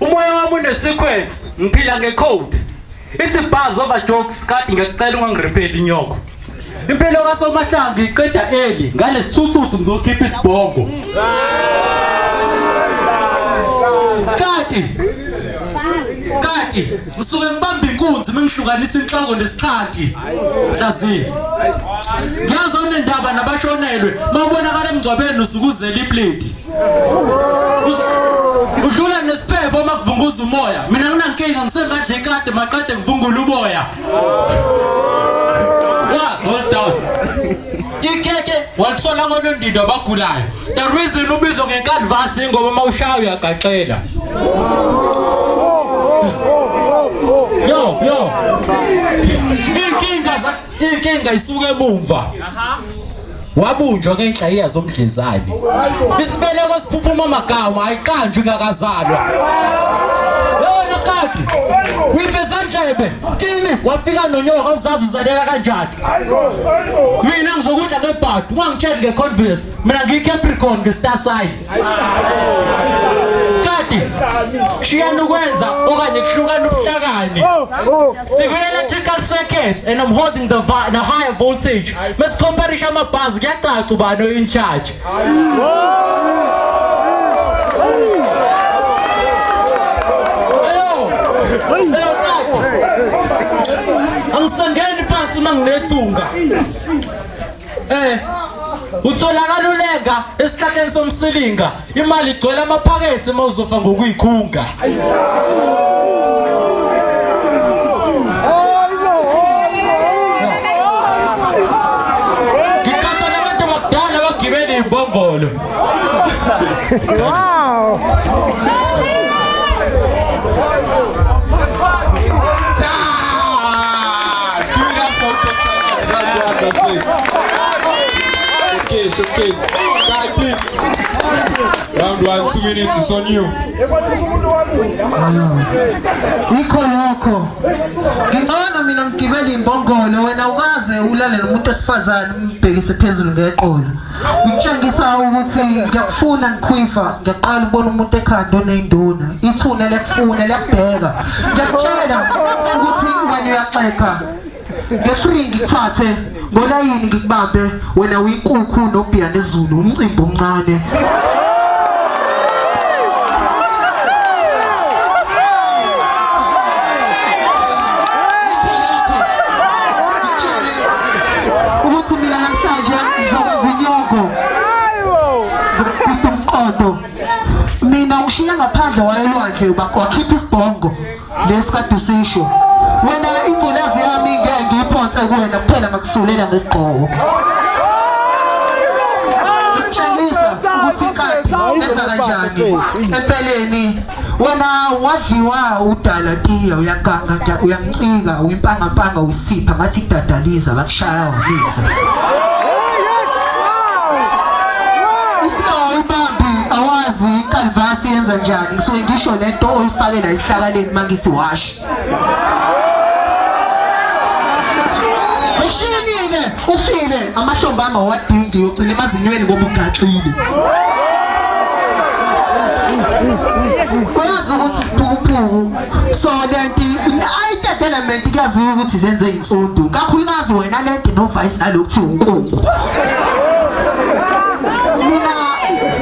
Umoya wami une-sequence, ngiphila nge-code. Isibhazi over jokes kade ngiyacela ungangirepheli inyoko. Impilo kaSomahlangu iqeda eli ngalesithuthuthi ngizokhipha isibhongo. Kati ngisuke ngibamba inkunzi mengihlukanisa inhloko nesixhanti. Hlaziya. Ngiyazi unendaba nabashonelwe mawubonakala emgcwabeni usukuzela iplate. Udlula nesiphepho uma kuvunguza umoya. Mina nginankinga ngisengadla ikade maqede ngivungula uboya. Hold down. Ikeke walithola ngolondindo abagulayo. The reason ubizwa ngenkanvasi ngoba mawushaya uyagaxela. Yo. Inkinga isuke emumva. Wabunjwa ngenhla zomdlezane. Isibeleko siphuphuma amagama ayiqanjwe ingakazalwa. Wena kati uyiveza ndlebe kini wafika nonyoka uzazi uzalela kanjani. Mina ngizokudla ngebhadi ungangitsheli ngeconverse. Mina ngiyiCapricorn ngestar sign. Kati shiyana ukwenza okanye kuhlukana ubuhlakani. Sikune-electrical circuits and I'm holding the higher voltage. Mesikomparisha amabhazi kuyacaca ubani in charge. Angisangeni phansi manginethunga. Utholakala ulenga esihlahleni somsilinga. Imali igcwele amaphakethe uma uzofa ngokuyikhunga. Ngikhatha nabantu bakudala abagibela izimbongolo. Wow. Showcase. Round 1, 2 minutes, it's on you. Ikhonokho. Ngicabanga mina ngigibela imbongolo wena ukaze ulale nomuntu osifazane umbhekise phezulu ngeqolo. Ngitshengisa ukuthi ngiyakufuna ngikhwifa, ngiyaqala ubona umuntu ekhanda oneyinduna. Ithuna lekufuna lekubheka. Ngiyakutshela ukuthi wena uyaxeka. Ngefree ngikuthathe ngolayini ngikubambe wena uyinkukhu nobhiya nezulu umcimbi omncane. Ukuthi mina namhlanje ngizokwenza inyoko. Ngizokupita umqondo. Mina ngishiya ngaphandle wayelwandle wakhipha isibhongo lesikade sisho. Wena ingculazi yami ngeke ngiyiphonse kuwena kuphela ngakusulela ngesigqoko. Ngitshengisa ukuthi kati lenza kanjani. Empeleni wena wadliwa udala tiya uyaganga nje uyancika uyimpanga uyisipha ngathi kudadaliza bakushaya wabiza. Iflow ibambi awazi ikanvasi yenza njani. Ngisuke ngisho lento oyifakela isihlakaleni mangisi wash. Ushinile ufile amahlombe ama wadingi ugcina emazinyweni ngoba ugaxile. Uyazi ukuthi siphukuphuku so lenti ayitedelement kuyaziwa ukuthi zenze insundu kakhulukazi wena lenti no vice nalokhu unkungu.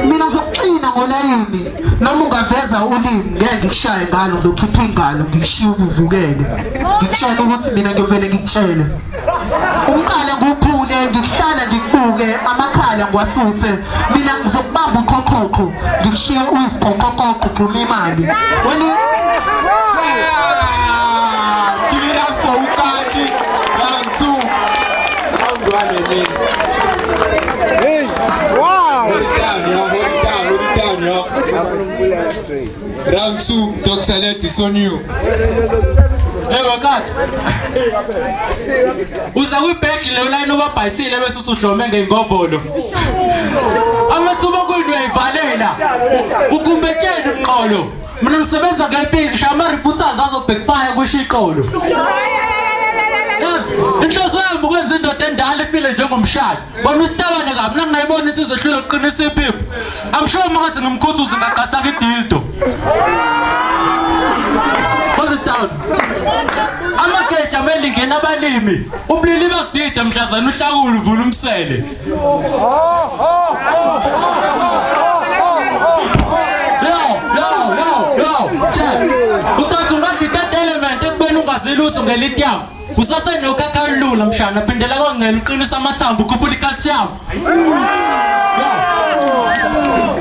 Mina ngizoqina ngolayini noma ungaveza ulimi ngeke ngikushaye ngalo ngizokhipha ingalo ngishiye uvuvukele. Ngikutshela ukuthi mina ngivele ngikutshele. Umkhala nguphule ngihlala ngikubuke amakhala ngiwasuse mina ngizokubamba uqoqoqo ngikushiye uyisiqoqoqo uqhuma imali wena Give it up for Ukati. Round 2. Round 1 and then. Hey, wow. Hold it down, yo. Round 2, Dr. Let is on you. Kati uza kwibheki le line obabhayisile bese usuhlome ngengobolo. Amathuba kwinto yayivalela ukumbetshela umqolo. Mina ngisebenza ngempilo ngisha ama-reporters azobhekfire kushiqolo. Inhloso yami ukwenza indoda endala ifile njengomshado. Bona usitabane kabi nangingayibona insizwe ehlule ukuqinisa iphipho. I'm sure makaze ngimkhuthuze ngagasaka idildo. ingena abalimi ubulili bakudida mhlazana uhlakula uvula umsele Utathu ungazi-third element ekubeni ungazilutho ngelityamu usasenokakhalula mshana phindela kwangcela uqinisa amathambo ukhuphula i-calcium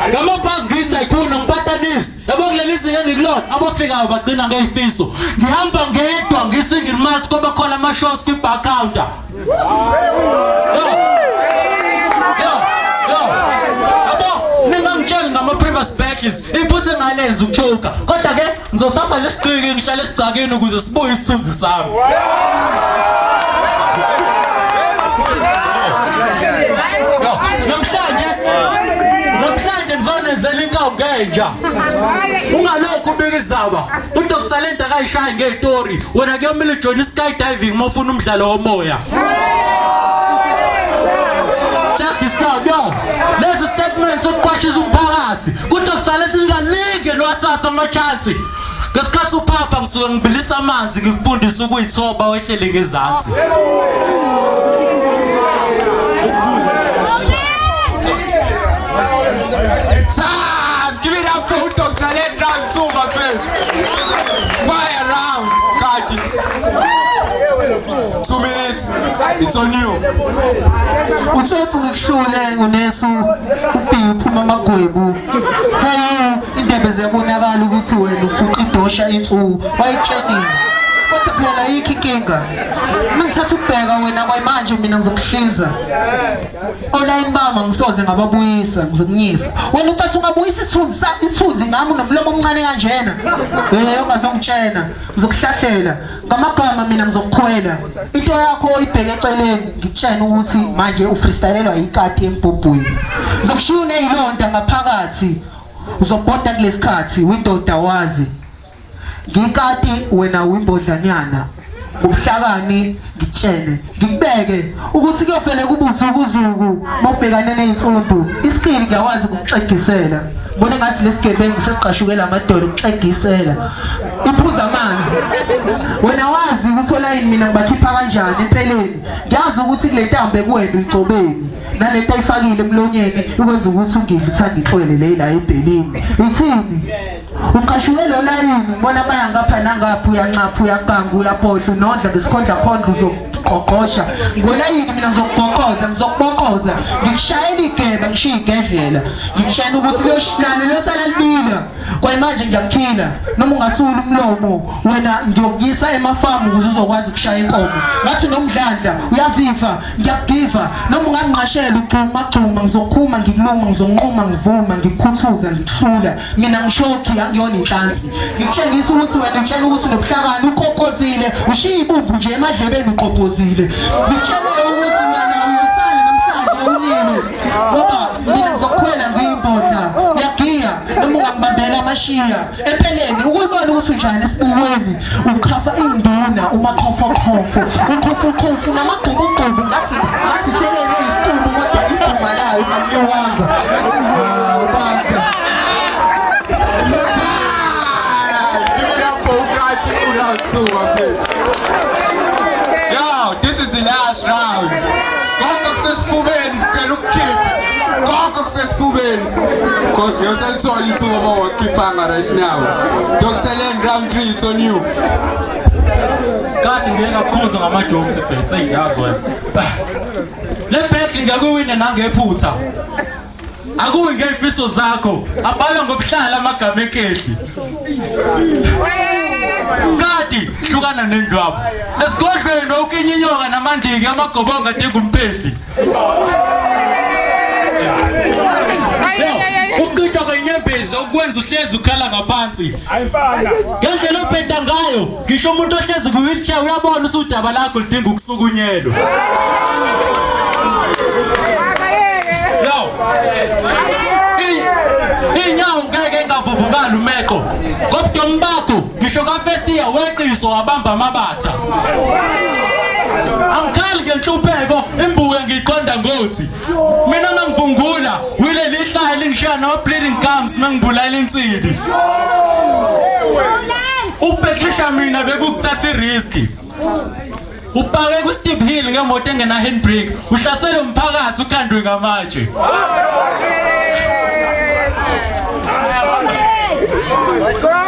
ngamabhasi ngiyisayikhuna ngipatanisi yabo kuleli zinga engikulona abafikayo bagcina ngey'fiso ngihamba ngedwa ngisingle malt koba khona ama-shows kwi-bar counter ningangitsheli ngama-previous batches iphuthe ngalenza ukuchoka kodwa-ke ngizothatha lesiqiki ngihlale esigcakeni ukuze sibuye isithunzi sami namhlanje ngizonenzela inkawu ngenja ungalokhu ubika izaba uDr Lenta akayishayi ngey'tori wena kuyomele ujoyine i-skydiving uma ufuna umdlalo womoya lezi statements sokuqwashisa umphakathi kuDr Lenta ninganingi niwathatha ama-chance ngesikhathi uphapha ngisuke ngibilisa amanzi ngikufundisa ukuyithoba wehlele ngezansi give it up for Dr. Lenta round 2 my friends fire round Kati 2 minutes it's on you uthephu ngikuhlule unesu uphuma amagwebu hayo indebe ziyabonakala ukuthi wena ufuqa idosha insuku wayitshenile kodwa phela yikho inkinga mangithatha ukubheka wena kwayimanje mina ngizokuhlinza online mama ngisoze ngababuyisa ngizokunyisa wena ucathi ungabuyisa isithunzi ngami unomlomo omncane kanjena ungazongitshena ngizokuhlahlela ngamagama mina ngizokukhwela into yakho oyibheke eceleni ngikutshena ukuthi manje ufreestylelwa ikati embhobhweni ngizokushiya uneyilonda ngaphakathi uzobhoda kulesikhathi windoda wazi ngikati wena uyimbodlanyana ubuhlakani ngitshene ngikubeke ukuthi kuyofele kubuzukuzuku mawubhekane nezimfundo iskili ngiyakwazi ukuxegisela ngibone ngathi lesigebengu sesiqashukela amadolo ukuxegisela iphuza amanzi wena wazi ukuthi olayini mina ngibakhipha kanjani empeleni ngiyazi ukuthi kule ntambe kuwena uyigcobeni nalento ayifakile emlonyeni ukwenza ukuthi ungidle uthanda ixwele leyila ebhelini ithini uqashukela olayini ngibona baya ngapha nangapha uyanqapha uyaqanga uyaphohla unondla ngesikhondla khondla uzoqoqosha ngolayini mina ngizokubokoza ngikushayela igeba ngishiya igedlela ngikushayela ukuthi loshinane losala libila kwayimanje ngiyakukhila noma ungasula umlomo wena ngiyokuyisa emafamu ukuze uzokwazi ukushaya inkomo ngathi nomdlandla uyaviva ngiyakugiva noma ungangiqashela uxhuma ngizokhuma ngikuluma ngizonquma ngivuma ngikukhuthuza ngikuhlula mina ngishokhi angiyona inhlansi ngikutshengisa ukuthi wena ngitshela ukuthi nobuhlakani ukokozile ushiya ibumbu nje emadlebeni uqobozile ngitshela ukuthi wena uyisana namhlanje unile ngoba mina ngizokukhwela ngiyimbodla yagiya noma ungangibambela amashiya empeleni ukuyibona ukuthi njani esibukweni ukhafa induna umaqhofoqhofo uqhofoqhofo namagqubuqhubu ngathi thelele isitumbu kodwa iguma layo unganiwanga Yo, this is the last round. Go successful man, tell keep. Go successful man. Cause you're only 2 more keepanga right now. Dr. Lenta round 3, it's on you. Kati ngiyengakhuza ngama-jokes efethu eyazi wena le bag ngakuwina nangephutha akuwi ngey'fiso zakho abhalwa ngobuhlala amagama ekehli kati hlukana nendlwabo esigodlweni ukinyinyonga namandiki amagobongo adinga umpehli ukukitwa kwenyembezi ukwenza uhlezi ukhala ngaphansi ngendlela obheda ngayo ngisho umuntu ohlezi ku-wheelchair uyabona ukuthi udaba lakho lidinga ukusukunyelwa iy'nyawo ngeke ngavuvukala umeqo kobudomu bakho ngisho ka-first year weqiso wabamba amabatha angikhali ngenhlupheko imbuke ngiyiqonda ngothi mina mangivungula wile lihlaya lingishiya nama-bleeding gums mangibulala insini ukubheklisha mina bekukuthatha iriski upake ku-Steve Hill ngemoto engena handbrake uhlasele umphakathi ukhandwe ngamatshe.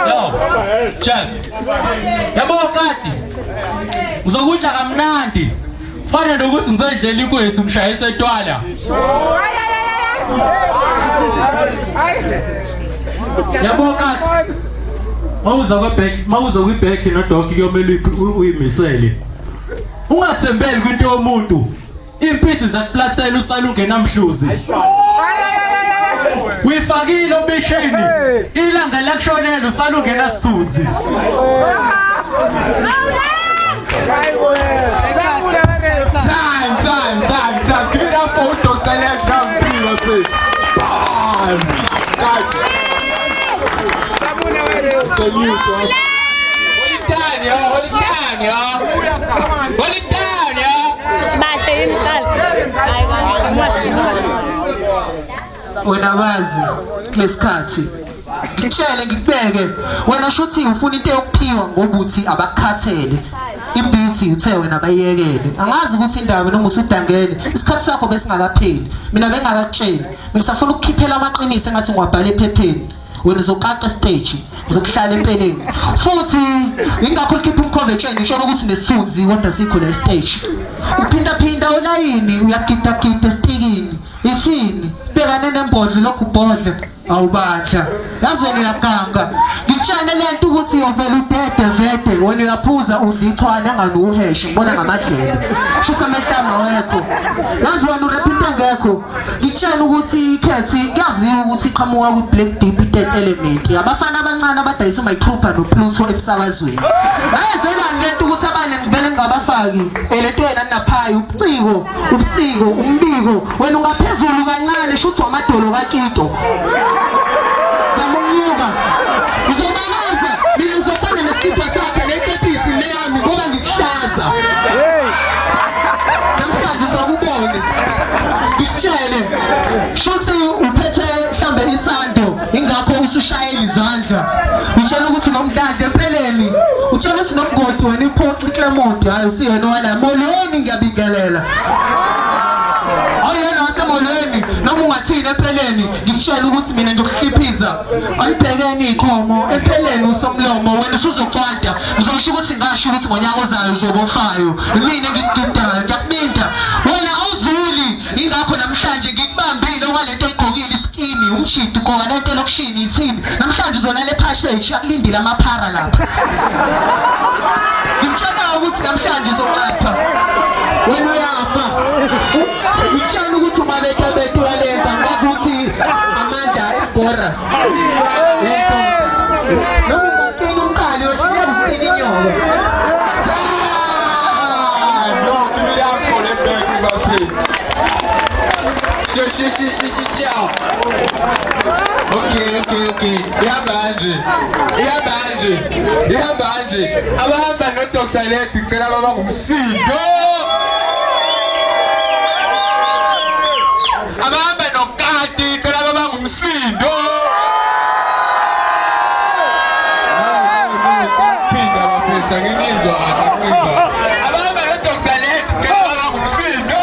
Yo, Jack. Yabo kati. Ngizokudla kamnandi. Kufanele nokuthi ngizodlela ikwezi ngishayise etwala. Yabo kati. Mawuza kwibheki nodoki kuyomela uyimisele. Ungathembeli kwinto yomuntu. Impisi zakuplathela usala ungenamhluzi. Uyifakile obisheni. Ilanga lakushonela usala ungenasithunzi. Time. Give it up for Dr. Lex Round 3, my friend. Salute, Hold it down, yo. Wena bazi lesikhathi ngitshele ngikubeke wena shuthi ufuna into yokuphiwa ngobuthi abakhathele ibhithi uthe wena bayiyekele angazi ukuthi indaba noma usudangele isikhathi sakho besingakapheli mina bengakakutsheli ngisafuna ukukhiphela amaqiniso engathi ngiwabhala ephepheni wena uzoqaqa stage ngizokuhlala empeleni futhi ingakho ukhipha umkhove etsheni ngisho ukuthi nesithunzi kodwa sikho le stage uphinda olayini uyagida esitikini ithini bhekane nembodlo lokhu ubhodla awubandla yazi wena uyaganga ngitshane lento ukuthi yovela udede vede wena uyaphuza udlithwana anganoheshe ngibona ngamadlebe shisa amehlama wekho yazi wena urepita ngekho ngitshane ukuthi ikhethi kuyaziwa ukuthi iqhamuka ku-Black Deep Dead Element abafana abancane abadayisa uMytrooper noPluto emsakazweni bayenzela ngento ukuthi abanye ngivele ngingabafaki lento yena ninaphayo ubuciko ubusiko umbiko wena ungaphezulu kancane shuthi wamadolo kakito Zamunyuka ngizobakaza mina ngizofana nesikipha sakhe nekepisi leyami ngoba ngikuhlaza namhlanje uzokubone ngitshele shuthi uphethe mhlambe isando ingakho usushayela izandla ngitshela ukuthi nomdlande empeleni utshela ukuthi nomgodi wena iPort Clermont hayi usiyena wala molweni ngiyabingelela ayena wasemolweni noma ungathini empeleni ngikutshela ukuthi mina ngiyokuhliphiza alibhekeni iqhomo empeleni usomlomo wena usuzocwada ngizosho ukuthi ngasho ukuthi ngonyaka ozayo uzobofayo mina ngikududayo ngiyakubinda wena awuzuli ingakho namhlanje ngikubambile okwalento oyigqokile iskini umshidi ugqoka lento lokushini ithini namhlanje uzolala ephasheshi akulindile amaphara lapha ngimtshela ukuthi namhlanje uzoqapha wena uyafa ngitshela ukuthi umabetha walenta ngazi ukuthi amandla esibhora lento noma ungaqina umqali wehluleka ukuqina inyoka No, give it up for the back, my friends. Sure. Okay. Iyabanje. Abahamba no Dr. Lex ngicela baba ngumsindo. Abahamba noKati ngicela baba ngumsindo. Phinda bafethu nginizwa kahle Abahamba no Dr. Lex ngicela baba ngumsindo.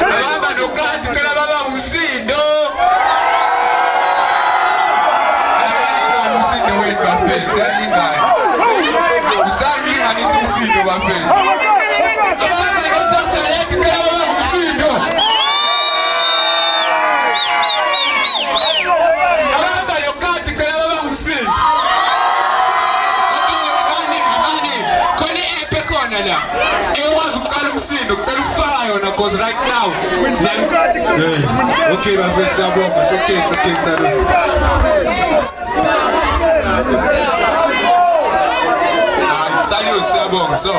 Abahamba noKati ngicela baba ngumsindo. Usamlinganisa umsindo bafethu. Abahamba no-Dr. Lex ngicela baba ngumsindo. Abahamba noKati ngicela baba ngumsindo. Okay, khona i-app ekhona la ekwazi ukuqala umsindo ngicela ufaka yona because right now okay bafethu siyabonga showcase salute. Siyabonga so